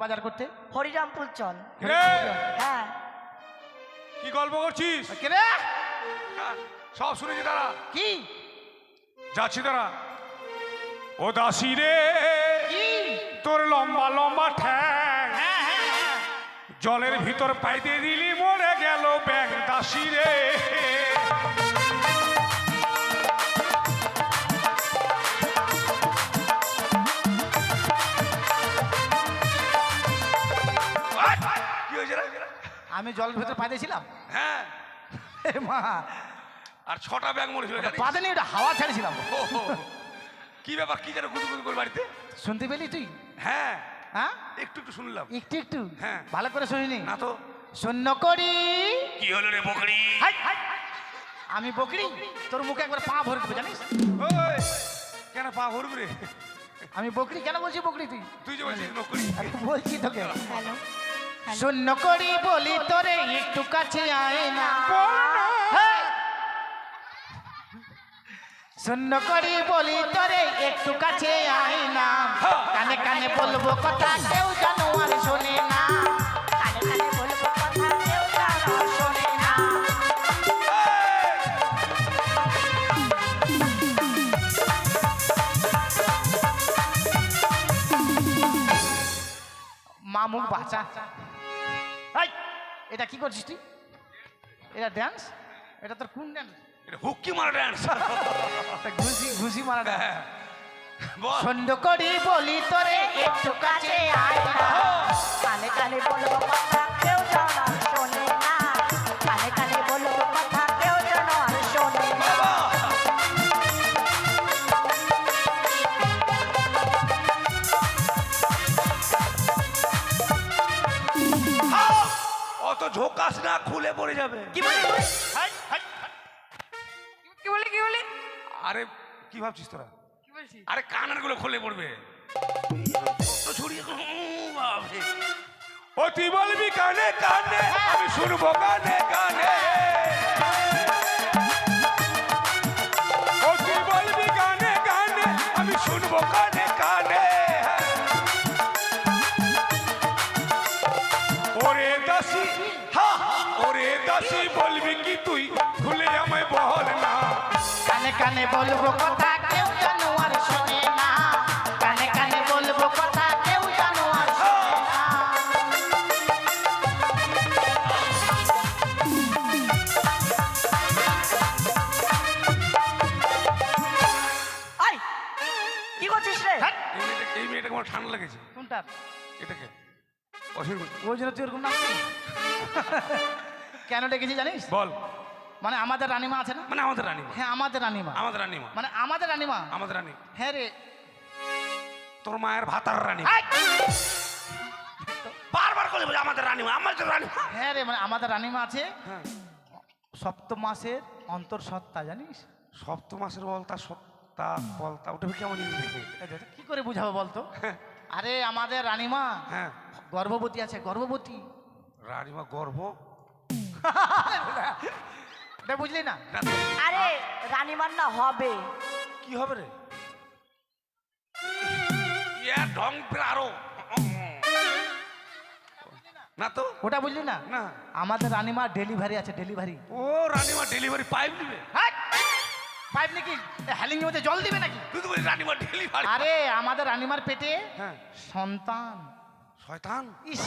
বাজার করতে? হরিরামপুর চল। হ্যাঁ কি গল্প করছিস? কে রে? সব শুনেছি দাঁড়া। কি যাচ্ছি দাঁড়া। ও দাসী রে, কি? তোর লম্বা লম্বা ঠ্যাং হ্যাঁ হ্যাঁ হ্যাঁ। জলের ভিতর পাইতে দিলি মরে গেল ব্যাং। দাসী রে, কি হয়েছে রে? আমি জলের ভেতর পাইতে ছিলাম। হ্যাঁ, এ মা, আর 6টা ব্যাং মরেছিল জানিস? পাতে নেই, ওটা হাওয়া ছাড়ছিলাম। ও, কি ব্যাপার, কি যেন গুদু গুদু করে বাড়িতে? শুনতে পেলি তুই? হ্যাঁ, হ্যাঁ একটু একটু শুনলাম। একটু একটু। হ্যাঁ। ভালো করে শুনিনি না তো। শূন্য করি। কি হলো রে বকরি? High, high. আমি বকরি, তোর মুখে একবার পা ভরে দেবো জানিস? ওই, কেন পা ভরবি রে? আমি বকরি কেন বলছি বকরি তুই? তুই যে বলছিস নকরি। আমি বলছি তোকে হ্যালো শূন্য করি বলি তোরে একটু কাছে আয় না। বল না। হেই! শূন্য করি বলি তোরে একটু কাছে আয় না। কানে কানে বলবো কথা কেউ জানো আর শোনে না। কানে কানে বলবো কথা কেউ জানো আর শোনে না। মা মুখ বাঁচা। হাই! এটা কি করছিস তুই? এটা ডান্স? এটা তোর কোন ডান্স? এটা হুক্কি মারা ড্যান্স। ঘুষি ঘুষি মারা ডান্স। বল। শূন্য করি বলি তোরে একটু কাছে আয় না। কানে কানে বলবো কথা কেউ জানো আর শোনে না। কানে কানে বলবো কথা কেউ জানো আর শোনে না। অত ঝোকাস না, খুলে পড়ে যাবে। কি বলি হাই, হাই, হাই। কি বলি কি বলি আরে কি ভাবছিস তোরা? কি বলছিস? আরে কানের গুলো খুলে পড়বে। তো ছড়িয়ে বাপরে। ও তুই বলবি কানে কানে, আমি শুনবো কানে কানে। ও তুই বলবি কানে কানে, আমি শুনবো কানে কানে। ওরে দাসী, হা হা, ওরে দাসী বলবি কি তুই, ভুলে আমায় বল না। কানে কানে বলবো কথা কেউ জানো আর শোনে না। কানে কানে বলবো কথা কেউ জানো আর শোনে না। আই কি করছিস রে? হ্যাট! এই মেয়েটাকে আমার ঠান্ডা লেগেছে। কোনটা? এটাকে অসুবিধা। ওই জন্য তুই ওরকম নাচছিস? কেন ডেকেছি জানিস? বল। মানে আমাদের রানীমা আছে না? মানে আমাদের রানী, হ্যাঁ আমাদের রানীমা। আমাদের রানীমা, মানে আমাদের রানীমা। আমাদের রানী, হ্যাঁ রে। তোর মায়ের ভাতার রানী। হাই! বারবার করে বলে আমাদের রানীমা, আমাদের রানীমা। হ্যাঁ রে, মানে আমাদের রানীমা আছে হ্যাঁ, সপ্তম মাসের অন্তঃসত্ত্বা জানিস? সপ্তম মাসের বলতা, সত্তা বলতা, ওটা কেমন ইংরেজি? কি করে বুঝাবো বলতো? আরে আমাদের রানীমা হ্যাঁ, গর্ভবতী আছে, গর্ভবতী। রানীমা গর্ভ। এটা বুঝলি না? আরে রানীমার না হবে। কি হবে রে? ইয়ার ঢং ফের আরো না তো। ওটা বুঝলি না? না। আমাদের রানীমা ডেলিভারি আছে, ডেলিভারি। ও রানীমা ডেলিভারি পাইপ দিবে? পাইপ নাকি হ্যালিং মধ্যে জল দিবে নাকি? তুই তো বলি রানীমা ডেলিভারি। আরে আমাদের রানীমার পেটে হ্যাঁ, সন্তান। শয়তান। ইস,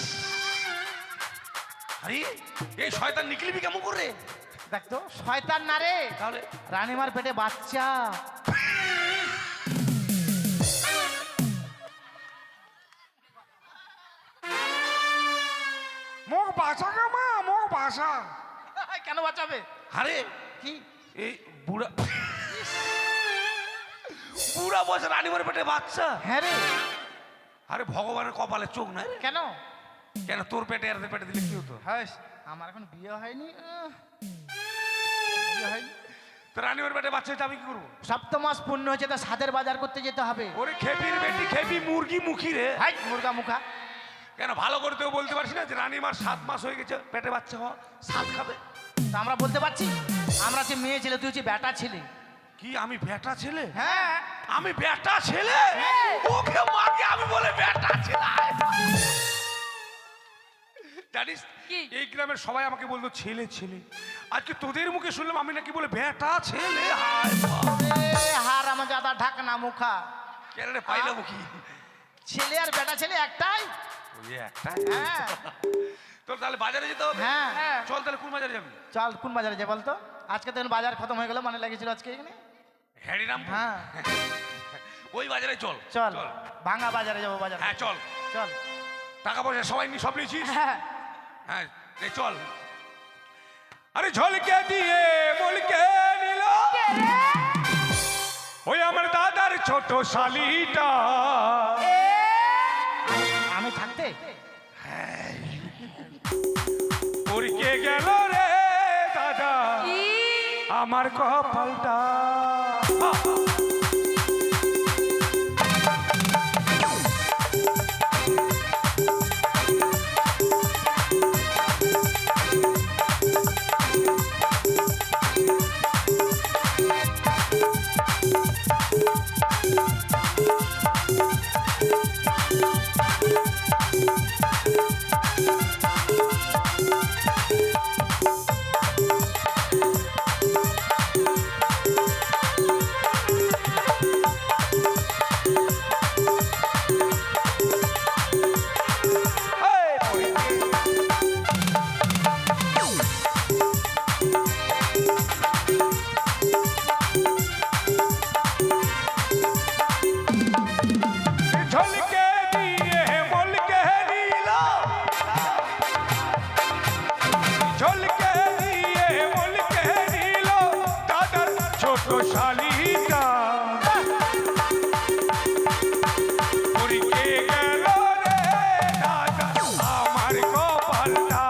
আরে এই শয়তান নিকলিবি কেমন করে? দেখ তো, শয়তান না রে, তাহলে রানীমার পেটে বাচ্চা। মুখ বাসা কে মা, মুখ বাসা। কেন বাঁচাবে? আরে কি এই বুড়া বুড়া বয়সে রানীমার পেটে বাচ্চা। হ্যাঁ রে। আরে ভগবানের কপালে চোখ নাই রে। কেন? কেন তোর পেটে আর পেটে দিলে কি হতো? হ্যাঁ, আমার এখন বিয়ে হয়নি। বিয়ে হয়নি। তো রানীমার পেটে বাচ্চা হচ্ছে, আমি কি করবো? সপ্তম মাস পূর্ণ হয়েছে, তা সাদের বাজার করতে যেতে হবে। ওরে খেপির বেটি, খেপি মুরগি মুখী রে। হাই মুরগা মুখা। কেন ভালো করে তো বলতে পারছি না যে রানীমার 7 মাস হয়ে গেছে, পেটে বাচ্চা হওয়া, সাত খাবে? তা আমরা বলতে পারছি আমরা যে মেয়ে ছেলে, তুই হচ্ছে বেটা ছেলে। কি আমি বেটা ছেলে? হ্যাঁ, আমি বেটা ছেলে? ওকে মাকে আমি বলে বেটা ছেলে? জানিস কি? এই গ্রামের সবাই আমাকে বলতো ছেলে ছেলে, আজকে তোদের মুখে শুনলাম আমি নাকি বলে বেটা ছেলে। হায় বাবা। হার আমার জাদা ঢাকনা মুখা। কেন রে পাইলাম কি? ছেলে আর বেটা ছেলে একটাই। ওই একটা। হ্যাঁ তোর তাহলে বাজারে যেতে হবে। হ্যাঁ চল তাহলে কোন বাজারে যাবি? চল কোন বাজারে যে বলতো? আজকে তো বাজার খতম হয়ে গেল, মানে লেগেছিল আজকে এখানে। হ্যারিরাম। হ্যাঁ ওই বাজারে চল। চল ভাঙা বাজারে যাবো বাজার। হ্যাঁ চল। চল। টাকা পয়সা সবাই নিয়ে সব নিয়েছিস? হ্যাঁ হ্যাঁ রে চল। আরে ঝলকে দিয়ে বলকে নিল ওই আমার দাদার ছোট শালিটা। আমি থাকতে পরকে গেল রে দাদা আমার কপালটা। ঝলকে দিয়ে বলকে নিল ঝলকে দিয়ে বলকে নিল দাদার ছোট শালিটা। পরকে গেল রে দাদা আমার কপালটা।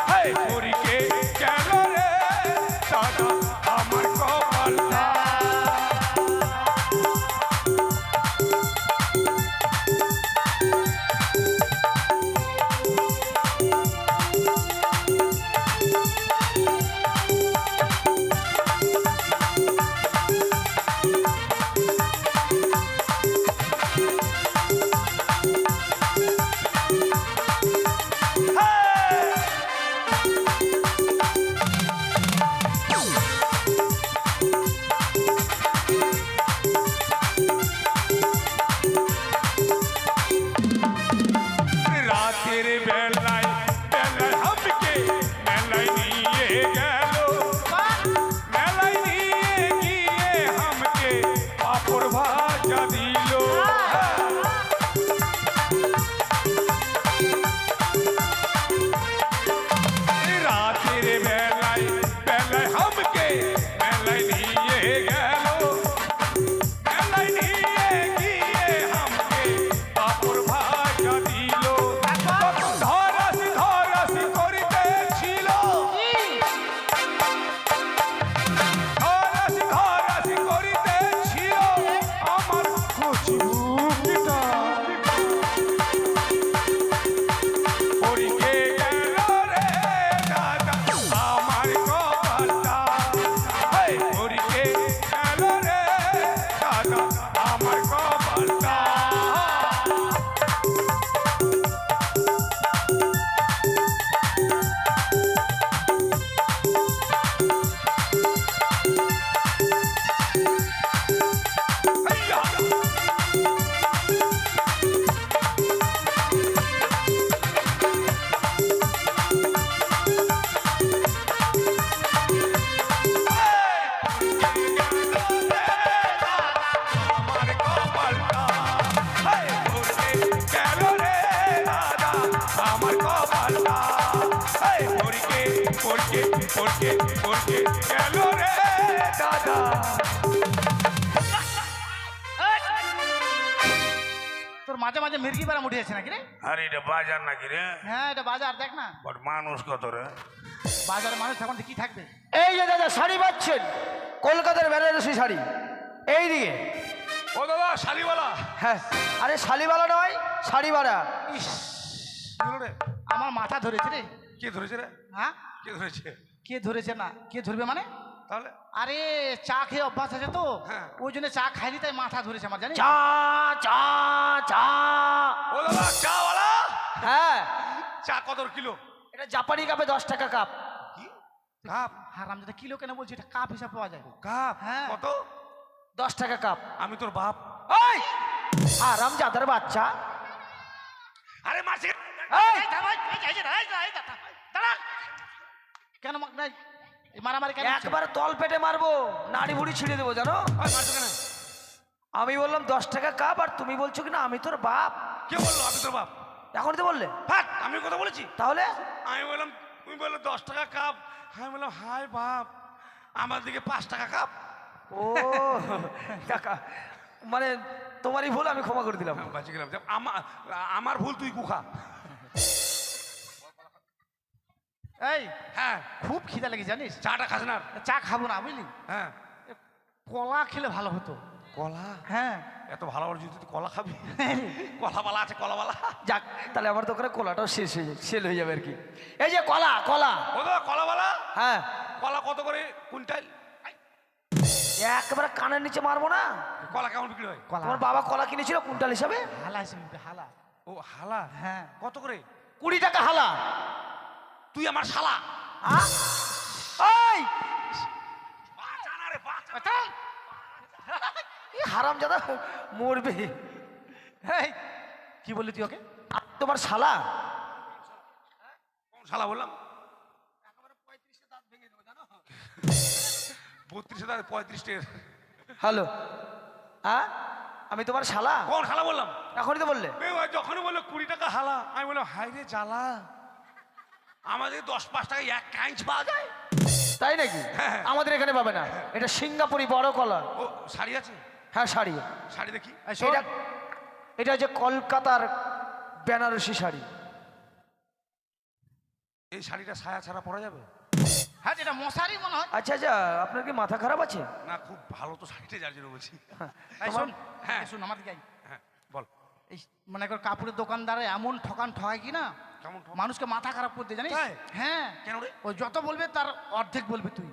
হায় পরকে গেল রে দাদা আমার কপালটা। রাতের বেলায় বেলায় হামকে মেলায় নিয়ে গেল। মেলায় নিয়ে গিয়ে হামকে পাপড় ভাজা দিল। রাতের বেলায় বেলায় হামকে মেলায় নিয়ে গেল। মেলায় নিয়ে গিয়ে হামকে পাপড় ভাজা দিল। ধরাসি ধরাসি করিতেছিল ধরাসি ধরাসি করিতেছিল আমার কচি বুকটা। পরকে গেল রে দাদা আমার কপালটা। হায় পরকে গেল রে দাদা আমার কপালটা। আমার কপালটা। হায় পরকে গেল রে দাদা আমার কপালটা। হায় পরকে পরকে পরকে পরকে গেল রে দাদা। তোর মাঝে মাঝে মির্গি বেড়া উঠেছে নাকি রে? আরে এটা বাজার নাকি রে? হ্যাঁ এটা বাজার, দেখ না বট মানুষ কত রে? বাজারে মানুষ এখন কি থাকবে? এই যে দাদা শাড়ি পাচ্ছেন, কলকাতার বেনারসি শাড়ি এই দিকে। ও দাদা শালিওয়ালা। হ্যাঁ, আরে শাড়িওয়ালা নয়, শাড়িওয়ালা। ইস কি হলো রে? আমার মাথা ধরেছে রে। কে ধরেছে রে? হ্যাঁ কে ধরেছে? কে ধরেছে না, কে ধরবে মানে? তাহলে আরে চা খেয়ে অভ্যাস আছে তো, হ্যাঁ। ওই জন্য চা খাইনি তাই মাথা ধরেছে আমার, জানিস? চা চা চা। ও দাদা চাওয়ালা। হ্যাঁ, চা কত কিলো? এটা জাপানি কাপে 10 টাকা কাপ। কি কাপ? হারাম দাদা কিলো কেন বলছি, এটা কাপ হিসাব পাওয়া যায়। কাপ হ্যাঁ। কত? 10 টাকা কাপ। আমি তোর বাপ। এই হারাম জাদার বাচ্চা, আরে মাসি এই কেন মারামারি কেন হচ্ছে? একবার তল পেটে মারবো, নাড়ি বুড়ি ছিঁড়ে দেবো জানো। মারছো কেন? আমি বললাম 10 টাকা কাপ, আর তুমি বলছো কিনা আমি তোর বাপ। কে বললো আমি তোর বাপ? এখনই তো বললে। হাট, আমি কথা বলেছি? তাহলে আমি বললাম, তুমি বললে 10 টাকা কাপ, আমি বললাম হাই বাপ, আমার দিকে 5 টাকা কাপ। ও টাকা মানে তোমারই ভুল, আমি ক্ষমা করে দিলাম। বাঁচে গেলাম। আমার ভুল, তুই কুখা। এই হ্যাঁ, খুব খিদা লেগে জানিস, চাটা খাস না? চা খাবো না বুঝলি, হ্যাঁ। কলা খেলে ভালো হতো। কলা? হ্যাঁ এত ভালো ভালো যদি তুই কলা খাবি। কলাওয়ালা আছে, কলাওয়ালা। যাক, তাহলে আমার দোকানে কলাটাও সেল হয়ে যাবে আর কি। এই যে কলা, কলা। ও তো কলাওয়ালা। হ্যাঁ, কলা কত করে কুইন্টাল? একেবারে কানের নিচে মারবো না। কলা কেমন বিক্রি হয়? কলা তোমার বাবা কলা কিনেছিল কুইন্টাল হিসাবে। হালা হিসেবে হালা। ও হালা? হ্যাঁ কত করে? 20 টাকা হালা। তুই আমার শালা। হ্যাঁ? এই বাঁচা না রে, বাঁচা। হারাম জাদা মরবে। এই কি বললি তুই ওকে? আর তোমার শালা। কোন শালা বললাম? 32 দাঁত 35 হ্যালো, হ্যাঁ আমি তোমার শালা। কোন শালা বললাম? এখনই তো বললে। যখনই বললো 20 টাকা হালা, আমি বললাম হাই রে জ্বালা, আমাদের 10-5 টাকা এক কাইঞ্চ পাওয়া যায়। তাই নাকি? হ্যাঁ। আমাদের এখানে পাবে না, এটা সিঙ্গাপুরি বড় কলা। ও শাড়ি আছে? হ্যাঁ শাড়ি। শাড়ি দেখি। এই শোন, এটা এটা হচ্ছে কলকাতার বেনারসি শাড়ি। এই শাড়িটা সায়া ছাড়া পরা যাবে? হ্যাঁ এটা মশারি মনে হয়। আচ্ছা আচ্ছা, আপনার কি মাথা খারাপ আছে? না, খুব ভালো তো শাড়িটা, যার জন্য বলছি। এই শোন, হ্যাঁ। এই শোন আমার দিকে আয়। হ্যাঁ বল। এই মনে কর কাপড়ের দোকানদারে এমন ঠকায় কি না, কেমন ঠক? মানুষকে মাথা খারাপ করতে জানিস। তাই? হ্যাঁ কেন রে? ওই যত বলবে তার অর্ধেক বলবে তুই।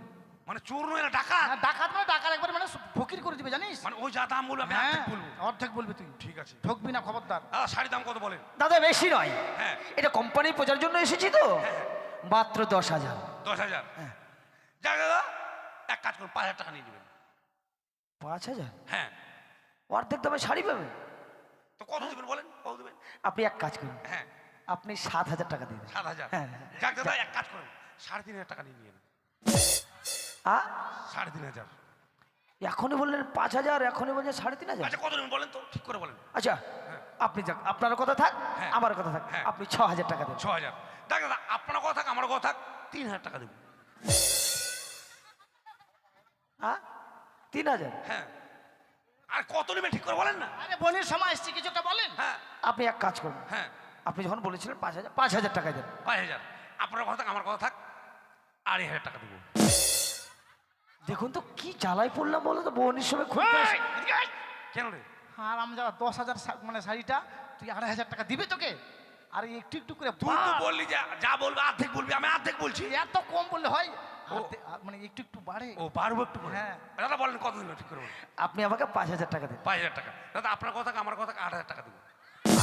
মানে চোর নয় না, ডাকাত? হ্যাঁ, ডাকাত মানে ডাকাত একবারে মানে ফকির করে দিবে জানিস। মানে ওই যা দাম বলবে আমি হ্যাঁ অর্ধেক বলবো। অর্ধেক বলবে তুই, ঠিক আছে। ঠকবি না খবরদার। শাড়ির দাম কত বলেন? দাদা বেশি নয়, হ্যাঁ। এটা কোম্পানির প্রচার জন্য এসেছি তো, মাত্র 10,000। 10,000? যাক দাদা, এক কাজ করুন, 5,000 টাকা নিয়ে নেবেন। 5,000? হ্যাঁ। অর্ধেক দামে শাড়ি পাবে? তো কত দেবেন বলেন, কত দেবেন? আপনি এক কাজ করুন, হ্যাঁ, আপনি 7,000 টাকা দিন। 7,000? হ্যাঁ। যাক দাদা, এক কাজ করুন, 3,500 টাকা নিয়ে নিন। 3,500? এখনই বললেন 5,000, এখনই বলছেন 3,500। আচ্ছা কত নেবেন বলেন তো, ঠিক করে বলেন। আচ্ছা আপনি যাক, আপনার কথা থাক, হ্যাঁ। আমার কথা থাক, হ্যাঁ। আপনি 6,000 টাকা দেন। 6,000? দেখ দাদা, আপনার কথা থাক, আমার কথা থাক, 3,000 টাকা দেবো। 3,000? হ্যাঁ। আর কত নেবেন ঠিক করে বলেন না। আরে বোনের সময় এসছে, কিছুটা বলেন। হ্যাঁ আপনি এক কাজ করুন, হ্যাঁ, আপনি যখন বলেছিলেন 5,000 টাকা দেন। 5,000? আপনার কথা থাক, আমার কথা থাক, 2,500 টাকা দেবো। দেখুন তো কি জ্বালায় পড়লাম বলো তো, বোনের সময় খুব এই, এদিকে আয়। কেন রে? আর আমি যারা 10,000 মানে শাড়িটা তুই 2,500 টাকা দিবে তোকে। আর একটু একটু করে তুই তো বাড়। বললি যে যা বলবে অর্ধেক বলবি, আমি অর্ধেক বলছি। এত কম বললে হয়? ও। মানে একটু একটু বাড়ে। ও পারবো একটু করে? হ্যাঁ। দাদা বলেন কত দিন ঠিক করে বলেন। আপনি আমাকে 5,000 টাকা দেন। 5,000 টাকা? দাদা আপনার কথা থাক, আমার কথা থাক, 8,000 টাকা দেবো।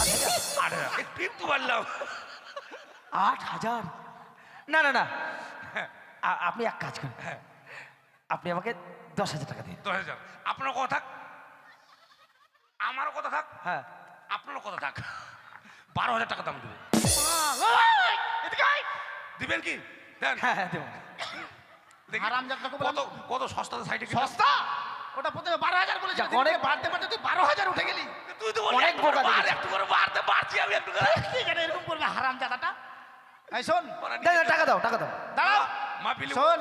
8,000? 8,000 একটু বাড়লাম। 8,000? না না না, হ্যাঁ আপনি এক কাজ করুন, হ্যাঁ, আপনি আমাকে 10,000 টাকা দিন। 10,000? আপনার কথা থাক, আমারও কথা থাক, হ্যাঁ। আপনারও কথা থাক, 12,000 টাকা দাম দেবে। এই, এদিকে আয়। দিবেন কি? দেন। হ্যাঁ হ্যাঁ দেবো। দেখি হারামজাদাকে বললাম। কত কত সস্তাতে সাইডে সস্তা? ওটা প্রথমে 12,000 বলেছিল, যাক, অনেক অনেক- বাড়তে বাড়তে তুই 12,000 উঠে গেলি। তুই তো বললি অনেক একটু করে বোকা বাড়, দেখেছি। একটু করে বাড়তে বাড়ছি আমি একটু করে। কি জানে এরকম করবে হারামজাদাটা? এই শোন, না না, টাকা দাও, টাকা দাও। দাঁড়াও। মাপিলি শোন,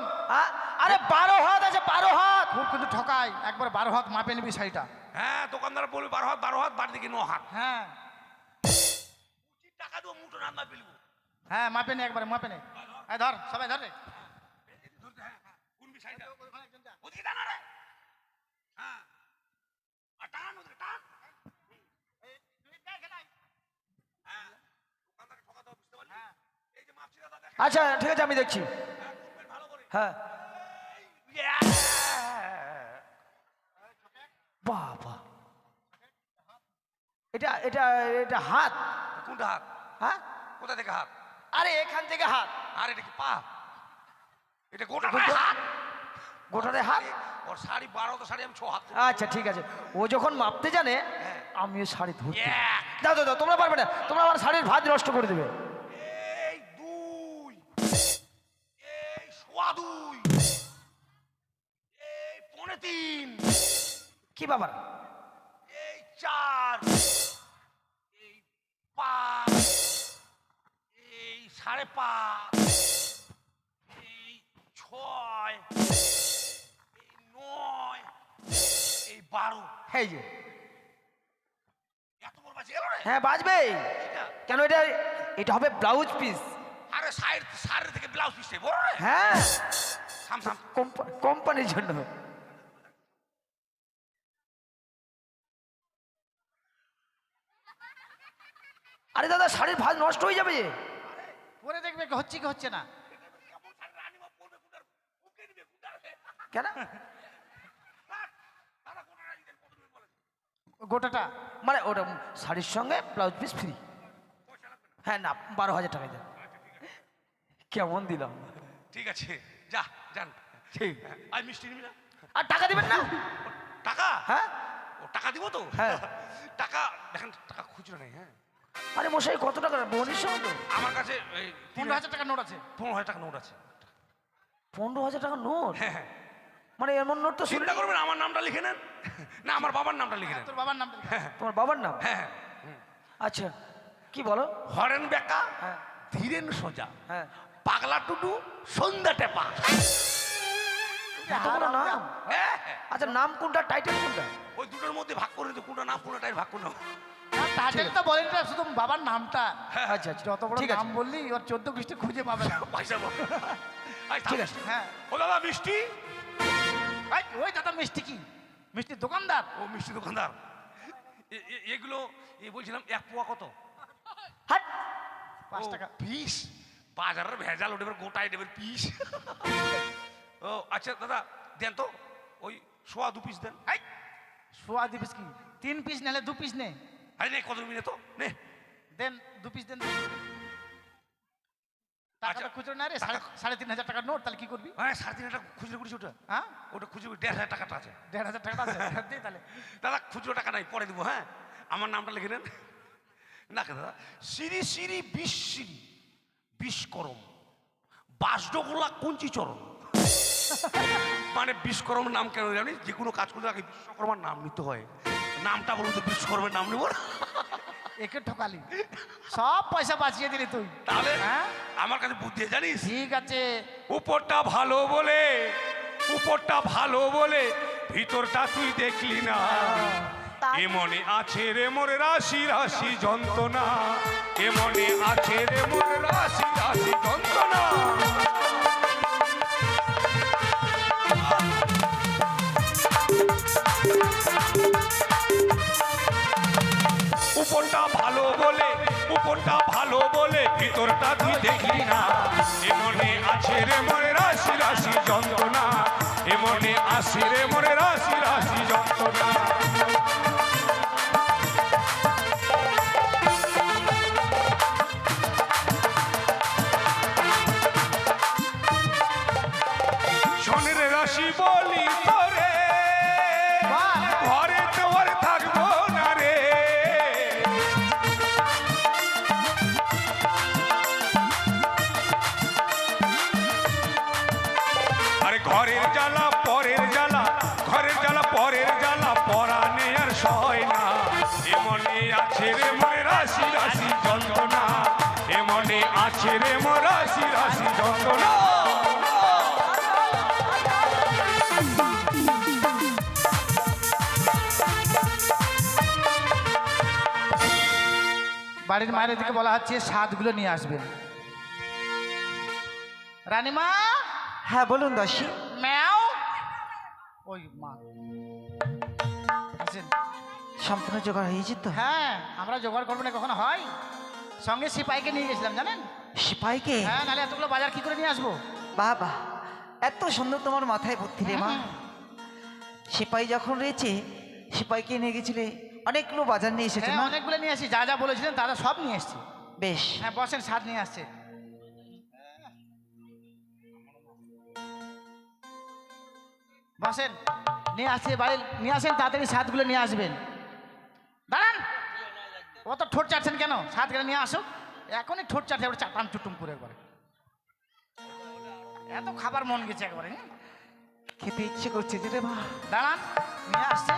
আরে 12 হাত আছে, 12 হাত। খুব কিন্তু ঠকাই, একবার 12 হাত মাপে নিবি শাড়িটা। হ্যাঁ, দোকানদার বলবে 12 হাত, বাড়ি দিকে 9 হাত। হ্যাঁ 25 টাকা দেবো, মুঠো না মাপিলি। হ্যাঁ মাপে নে, একবারে মাপে নে। এই ধর, সবাই ধর রে। কোন বিষয়টা? ওদিকে টানা রে। হ্যাঁ, আর টান ওদিকে টান। হ্যাঁ, দোকানদারকে ঠকাতে হবে, বুঝতে পারলি? এই যে মাপছি দাদা, দেখেন। আচ্ছা ঠিক আছে, আমি দেখছি। হ্যাঁ, বুঝবেন ভালো করে। হ্যাঁ। ইয়া! বাবা, এটা এটা এটা হাত? কোনটা হাত? হ্যাঁ, কোথা থেকে হাত? আরে এখান থেকে হাত, আর এটা কি পা? এটা গোটা হাত। গোটাতে হাত। ওর শাড়ি 12 তো শাড়ি আমি 6 হাত। আচ্ছা ঠিক আছে, ও যখন মাপতে জানে আমিও শাড়ি ধরতে। এক। দাও দাও দাও, তোমরা পারবে না, তোমরা আমার শাড়ির ভাঁজ নষ্ট করে দেবে। এই 2, এই 2.25, এই 3.25, কি বাবা? এই 4, এই 5, এই 5.5, এই 6, এই 9, এই 12। এই যে এত বড় বাজে গেল রে। হ্যাঁ বাজবে। এটা কেন এটা, এটা হবে ব্লাউজ পিস। আরে সাইড থেকে ব্লাউজ পিসটাই বড় রে। হ্যাঁ সাম সাম। কোম্পানির জন্য। আরে দাদা শাড়ির ভাঁজ নষ্ট হয়ে যাবে। পরে দেখবে কি হচ্ছে কি হচ্ছে না। কেন? গোটাটা মানে ওটা শাড়ির সঙ্গে ব্লাউজ পিস ফ্রি। হ্যাঁ না 12,000 টাকা দেন। কেমন দিলাম? ঠিক আছে যা যান। ঠিক। আই মিষ্টি নিবি না? আর টাকা দিবেন না? টাকা? হ্যাঁ ও টাকা দিব তো? হ্যাঁ। টাকা দেখেন, টাকা খুচরো নেই। হ্যাঁ আরে মশাই কত টাকা? বোনের সঙ্গে তো আমার কাছে 15,000 টাকা নোট আছে। 15,000 টাকা নোট আছে। 15,000 টাকা নোট? হ্যাঁ হ্যাঁ। মানে এমন নোট তো চিন্তা করবেন আমার নামটা লিখে নেন, না আমার বাবার নামটা লিখে নেন। তোর বাবার নামটা লিখ। তোমার বাবার নাম? হ্যাঁ আচ্ছা কি বলো? হরেন বেকা, হ্যাঁ ধীরেন সোজা, হ্যাঁ। পাগলা টুডু, সন্ধ্যা টেপা। এতগুলো নাম? হ্যাঁ হ্যাঁ। আচ্ছা নাম কোনটা, টাইটেল কোনটা? ওই দুটোর মধ্যে ভাগ করে দিতে, কোনটা নাম কোনটাই ভাগ করে নাও। টাইটেল তো বলেন না, শুধু বাবার নামটা। আচ্ছা আচ্ছা যত বড় ঠিক আছে নাম বললি ওর 14 গোষ্ঠী খুঁজে পাবে না। পয়সা বল। ঠিক আছে। হ্যাঁ ও দাদা মিষ্টি। এই, ওই দাদা মিষ্টি কি? মিষ্টির দোকানদার। ও মিষ্টি দোকানদার। এগুলো বলছিলাম 1 পোয়া কত? হাট 5 টাকা। পিস। বাজারের ভেজাল ওটা গোটাই দেবের পিস। ও আচ্ছা দাদা দেন তো ওই 2.25 পিস দেন। এই, সোয়া 2 পিস কি? 3 পিস নিলে 2 পিস নে। আরে নে কত মিনিট তো নে। দেন 2 পিস দেন। আচ্ছা। টাকাটা খুচরো না রে, টাকা- 3,500 টাকার নোট, তাহলে কি করবি? হ্যাঁ 3.5 টাকা খুচরো করেছি ওটা। হ্যাঁ ওটা খুচরো 1,500 টাকাটা আছে। 1,500 টাকা আছে। দে তাহলে। দাদা খুচরো টাকা নাই, পরে দিব। হ্যাঁ আমার নামটা লিখে নেন। না দাদা শ্রী শ্রী বিশ্বকরম বাসডগোলা কুঞ্চি চরণ। মানে বিশ্বকর্ম নাম কেন জানি, যে কোনো কাজ করলে আগে বিশ্বকর্মার নাম নিতে হয়। নামটা বলুন তো, বিশ্বকর্মের নাম নেব না? একে ঠকালি, সব পয়সা বাঁচিয়ে দিলি তুই। তাহলে হ্যাঁ আমার কাছে বুদ্ধি জানিস, ঠিক আছে। উপরটা ভালো বলে ভিতরটা তুই দেখলি না। এ মনে আছে রে মোর রাশি রাশি যন্ত্রণা, এ মনে আছে রে মোর রাশি রাশি যন্ত্রণা। উপরটা ভালো বলে ভিতরটা তুই দেখলি না। এ মনে আছে রে মোর রাশি রাশি যন্ত্রণা, এ মনে আছে রে মোর রাশি রাশি যন্ত্রণা। শোনের রাশি বলি তোরে, ঘরে তোর থাকবো না রে। আরে ঘরের জ্বালা পরের জ্বালা, পরানে আর সয় না। এ মনে আছে রে মোর রাশি রাশি যন্ত্রণা, এ মনে আছে রে মোর রাশি রাশি যন্ত্রণা। বাড়ির মায়ের দিকে বলা হচ্ছে স্বাদগুলো নিয়ে আসবেন। রানীমা। হ্যাঁ বলুন দাসী। ম্যাও। ওই মা আসেন। সম্পূর্ণ জোগাড় হয়েছে তো? হ্যাঁ আমরা জোগাড় করবো না, কখনো হয়। সঙ্গে সিপাইকে নিয়ে গেছিলাম জানেন। সিপাইকে? হ্যাঁ নাহলে এতগুলো বাজার কি করে নিয়ে আসবো। বাবা এত সুন্দর তোমার মাথায় বুদ্ধি রে মা। সিপাই যখন রয়েছে, সিপাইকে নিয়ে গেছিলে, অনেকগুলো বাজার নিয়ে এসেছে হ্যাঁ না? অনেকগুলো নিয়ে আসি, যা যা বলেছিলেন দাদা সব নিয়ে এসছি। বেশ হ্যাঁ বসেন, স্বাদ নিয়ে আসছে। বসেন, নিয়ে আসছে বাড়ি নিয়ে আসেন, তাড়াতাড়ি সাতগুলো নিয়ে আসবেন। দাঁড়ান, অত ঠোঁট চাটছেন কেন? সাতগুলো নিয়ে আসুক, এখনই ঠোঁট চাটছে, একবার চাটাম চুটুম করে একবারে। এত খাবার মন গেছে একবারে, খেতে ইচ্ছে করছে যে রে মা। দাঁড়ান, নিয়ে আসছে।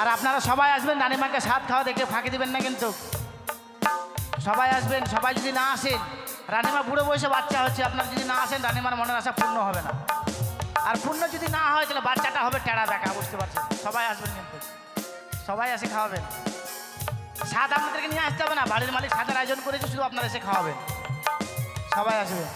আর আপনারা সবাই আসবেন, রানীমাকে সাত খাওয়া দেখে ফাঁকি দিবেন না কিন্তু। সবাই আসবেন, সবাই যদি না আসেন, রানীমা বুড়ো বয়সে বাচ্চা হচ্ছে, আপনারা যদি না আসেন রানীমার মনের আশা পূর্ণ হবে না। আর পূর্ণ যদি না হয় তাহলে বাচ্চাটা হবে টেরা দেখা, বুঝতে পারছেন? সবাই আসবেন কিন্তু, সবাই এসে খাওয়াবেন। স্বাদ আপনাদেরকে নিয়ে আসতে হবে না, বাড়ির মালিক স্বাদের আয়োজন করেছে, শুধু আপনারা এসে খাওয়াবেন। সবাই আসবেন।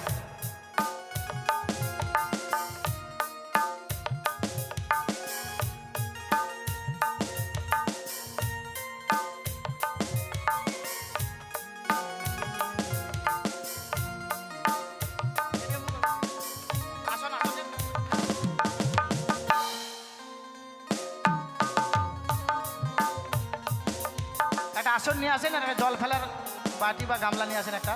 আসুন, আসুন। একটা আসন নিয়ে আসেন, আর একটা জল ফেলার বাটি বা গামলা নিয়ে আসেন একটা।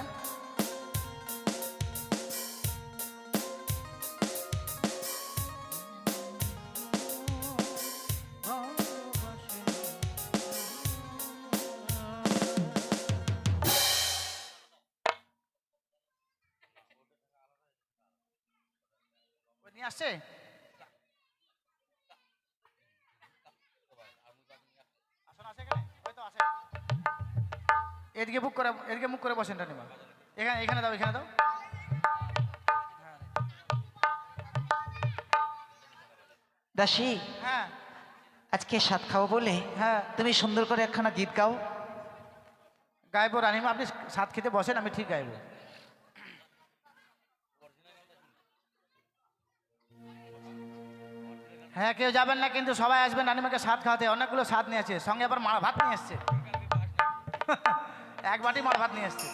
ওই নিয়ে আসছে। আসন আছে এখানে? ওই তো আছে। এদিকে বুক করে, এদিকে মুখ করে বসেন রানীমা। এখানে, এখানে দাও, এখানে দাও। দাসী, হ্যাঁ আজকে সাত খাবো বলে হ্যাঁ, তুমি সুন্দর করে একখানা গীত গাও। গাইবো রানীমা, আপনি সাত খেতে বসেন, আমি ঠিক গাইবো। হ্যাঁ, কেউ যাবেন না কিন্তু, সবাই আসবেন রানীমাকে সাত খাওয়াতে। অনেকগুলো সাত নিয়ে আছে, সঙ্গে আবার মাড় ভাত নিয়ে এসছে। এক বাটি মাড় ভাত নিয়ে এসছে।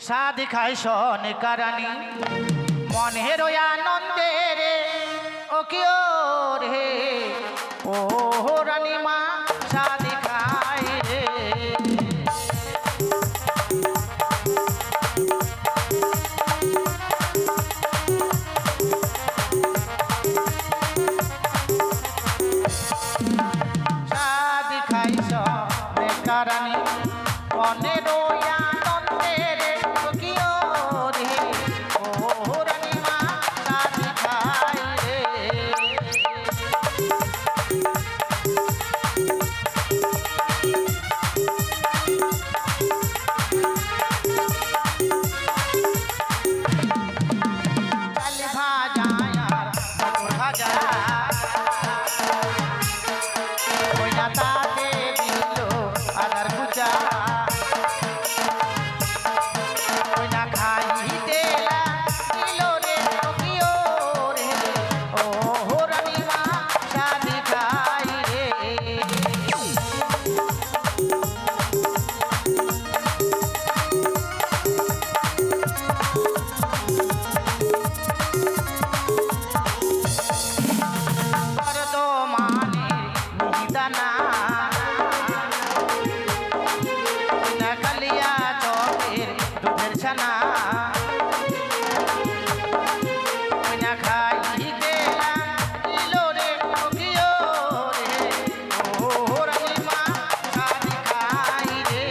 সাদ খাই সনিকা রানী মনের আনন্দে রে, ও কি ও রে, ও রানীমা সাদ খাই রে। সাদ খাই সনিকা রানী মনের আনন্দে রে, ও কি ও রে, ও রানীমা সাদ খাই রে। চাল ভাজা আর মটর ভাজা, ওই না তাতে দিল আদার কুচা, ওই না খাইতে দিল রে, ও কি ও রে, ও রানীমা সাদ খাই রে। বর্ধমানের মিহিদানা, না কালিয়া চকের দুধের ছানা, ওই না খাইতে দিল রে, ও কি ও রে, ও রানীমা সাদ খাই রে।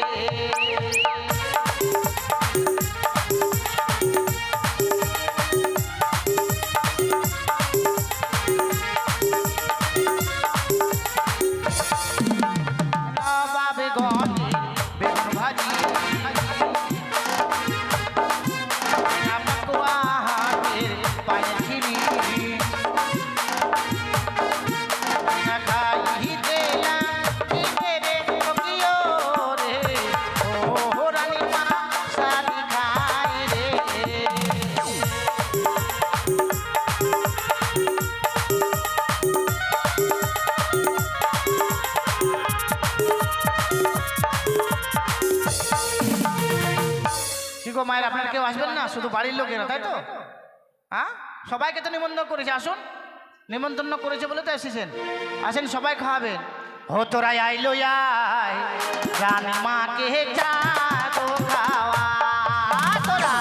নবাব গনে বেগুন ভাজি, পাকুয়া হাটের পায়ে খিরি, খাইতে দিতে রে, ও কি ও রে, ও রানীমা সাদ খাই রে। কি গো মায়ের, আপনারা কেউ আসবেন না? শুধু বাড়ির লোকেরা, তাই তো? হ্যাঁ, সবাইকে তো নিমন্ত্রণ করেছে, আসুন। নিমন্ত্রণ করেছে বলে তো এসেছেন। আসেন সবাই খাওয়াবেন। ও তোরা আইলো আয় রানী মাকে চা গো খাওয়া তোরা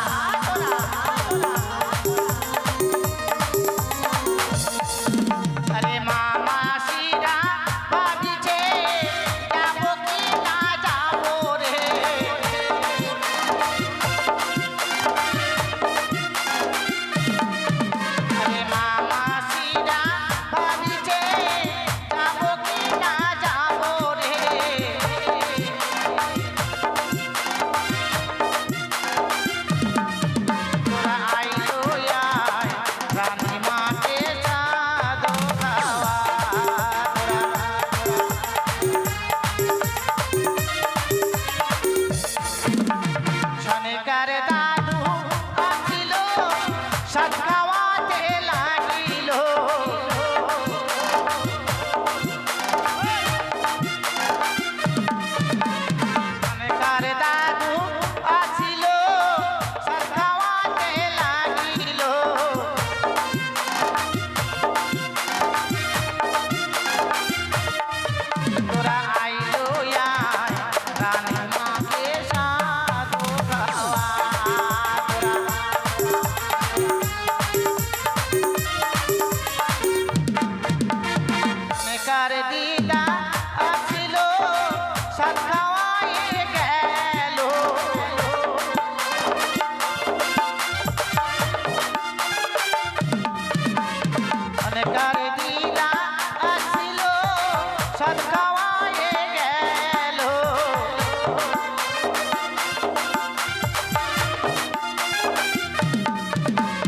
আরে মামা শিরা ভাবিছে যাবো কি না যাবো রে আরে মামা শিরা ভাবিছে যাবো কি না যাবো রে তোরা আইলো আয় রানী মাকে চা দো খাওয়া শনিকার দাদু আসিল সাত খাওয়াতে লাগিল শনিকার দাদু আসিল সাত খাওয়াতে লাগিল তোরা আইলো আয় রানী মাকে সাধু খাওয়া মেকার দিদা আসিল সাত খাওয়ায়ে গেল মেকার দিদা আসিল সাত খাওয়ায়ে গেল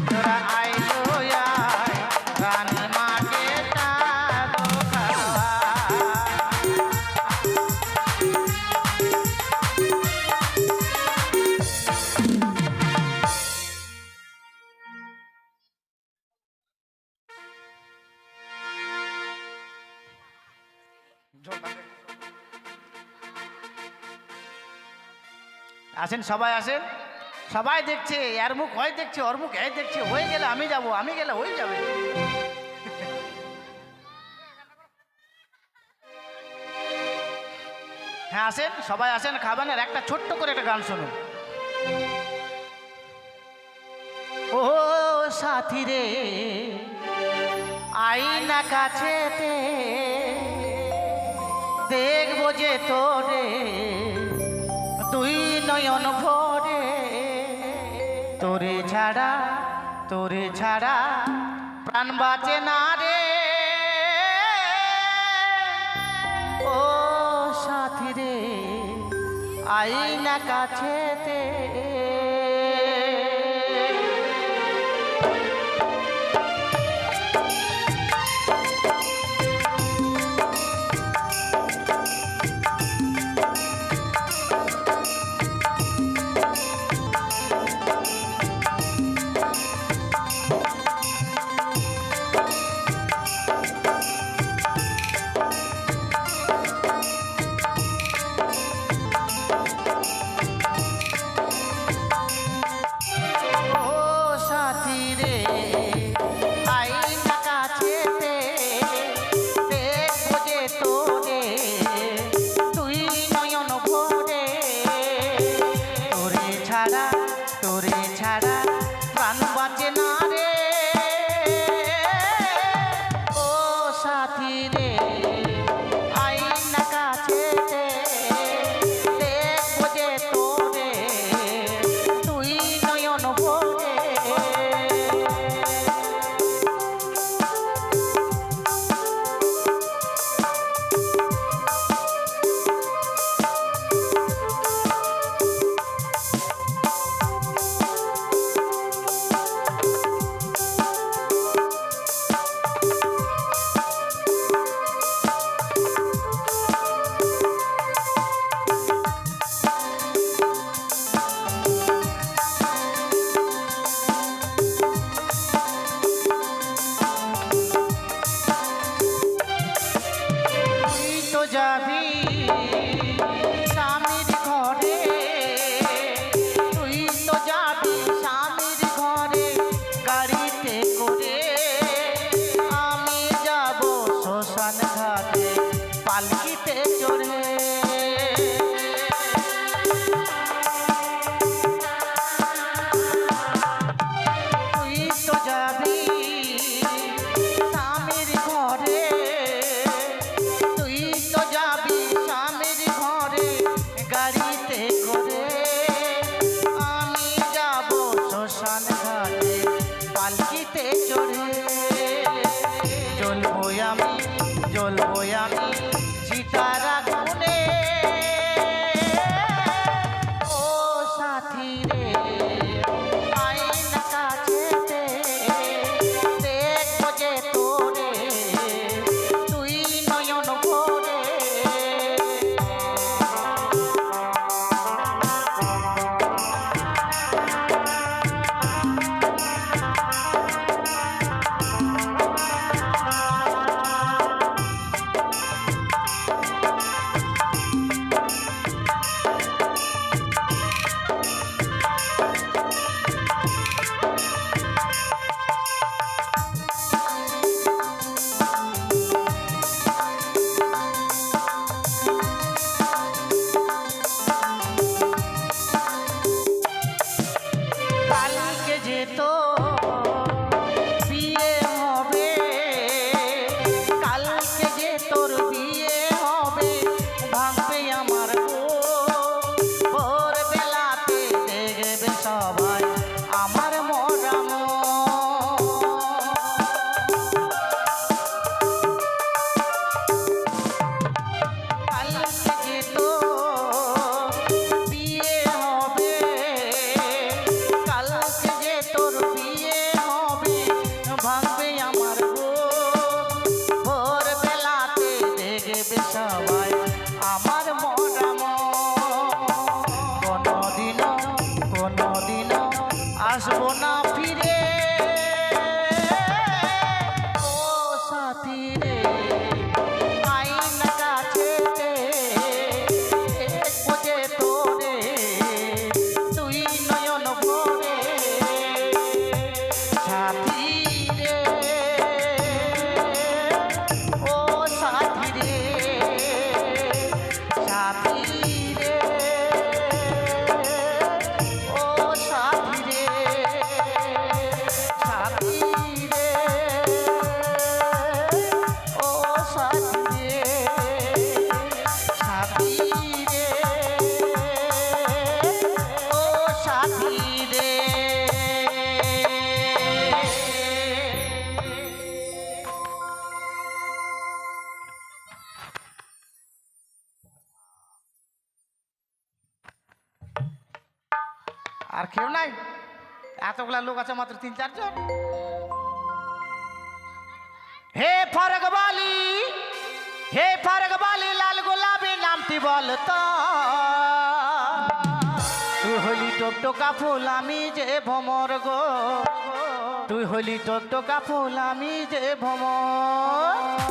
তোরা আইলো আয় রানী মাকে চা দো খাওয়া আসেন সবাই আসেন সবাই দেখছে এর মুখ হয় দেখছে ওর মুখ এই দেখছে হয়ে গেলে আমি যাব আমি গেলে হয়ে যাবে হ্যাঁ আসেন সবাই আসেন খাবেন আর একটা ছোট্ট করে একটা গান শুনুন ও সাথী রে আইনা কাছেতে দেখবো যে তোরে তুই নয়ন ভরে তোরে ছাড়া প্রাণ বাঁচে না রে ও সাথী রে আইনা কাছেতে পালকিতে চড়ে জ্বলবো আমি চিতার আগুনে ও সাথী রে আয়না কাছেতে দেখবো যে তোরে তুই নয়ন ভরে কালকে যেত বিয়ে হবে কালকে যে তোর বিয়ে হবে ভাঙবে আমার ভোর বেলাতে দেখবে সবাই আমার মরাম কালকে যেত বিয়ে হবে কালকে যে তোর বিয়ে হবে ভাঙবে আমার ভোর বেলাতে দেখবে সবাই আমার মরাম কোনদিনও আসবো না ফিরে ও সাথী রে আয়না কাছেতে দেখবো যে তোরে তুই নয়ন ভরে সাথী রে ও সাথী রে সাথী রে ও সাথী রে সাথী রে ও সাথী রে সাথী রে ও সাথী রে আর কেউ নাই এতগুলা লোক আছে মাত্র 3-4 জন হে ফারগবালি লাল গোলাপি নামটি বলতো তুই হলি টকটকা ফুল আমি যে ভমর গো তুই হলি টকটকা ফুল আমি যে ভমর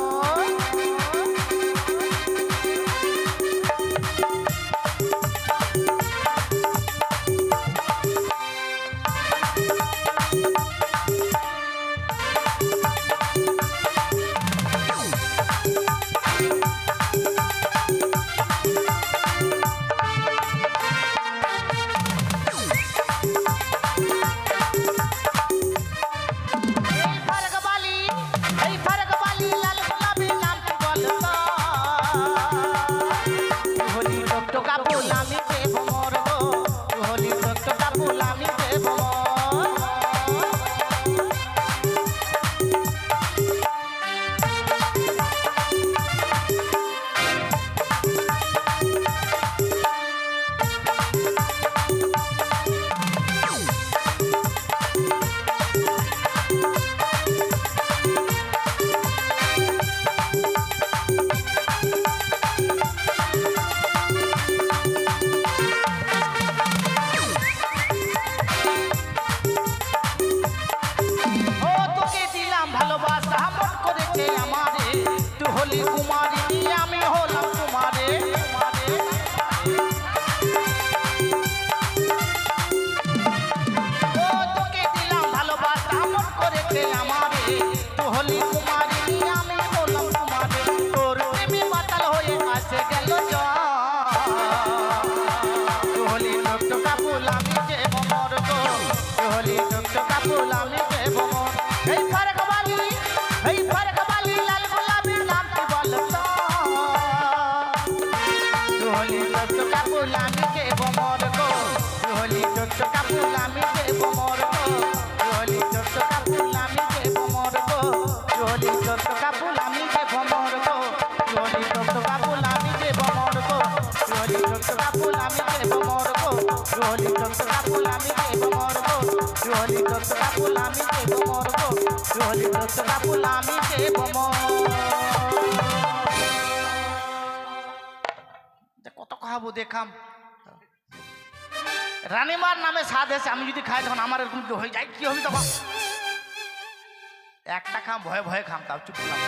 এই ফারগবালি লাল গোলাপি নামটি বলতো তুই হলি টকটকা ফুল আমি যে ভমর গো তুই হলি টকটকা ফুল আমি যে ভমর ও তোকে দিলাম ভালোবাসা মন করেছে আমারে তুই হলি কুমারী আমি হলাম কুমারে ও তোকে দিলাম ভালোবাসা মন করেছে আমারে তুই হলি কুমারী আমি হলাম কুমারে তোর প্রেমে মাতাল হয়ে আসে গেল তুই হলি টকটকা ফুল আমি যে ভমর গো তুই হলি টকটকা ফুল আমি যে ভমর এই ফারগবালি লাল গোলাপি নামটি বলতো তুই হলি টকটকা ফুল আমি যে ভমর গো তুই হলি টকটকা ফুল আমি যে ভমর গো তুই হলি টকটকা আমি দেব মরব হলি তোরা ফুল আমি দেব কত খাবো দেখাম রানীমার নামে স্বাদ এসে আমি যদি খাই তখন আমার এরকম কি হয়ে যায় কি হবে তখন একটা খাম ভয়ে ভয়ে খাম তাও চুপ খাম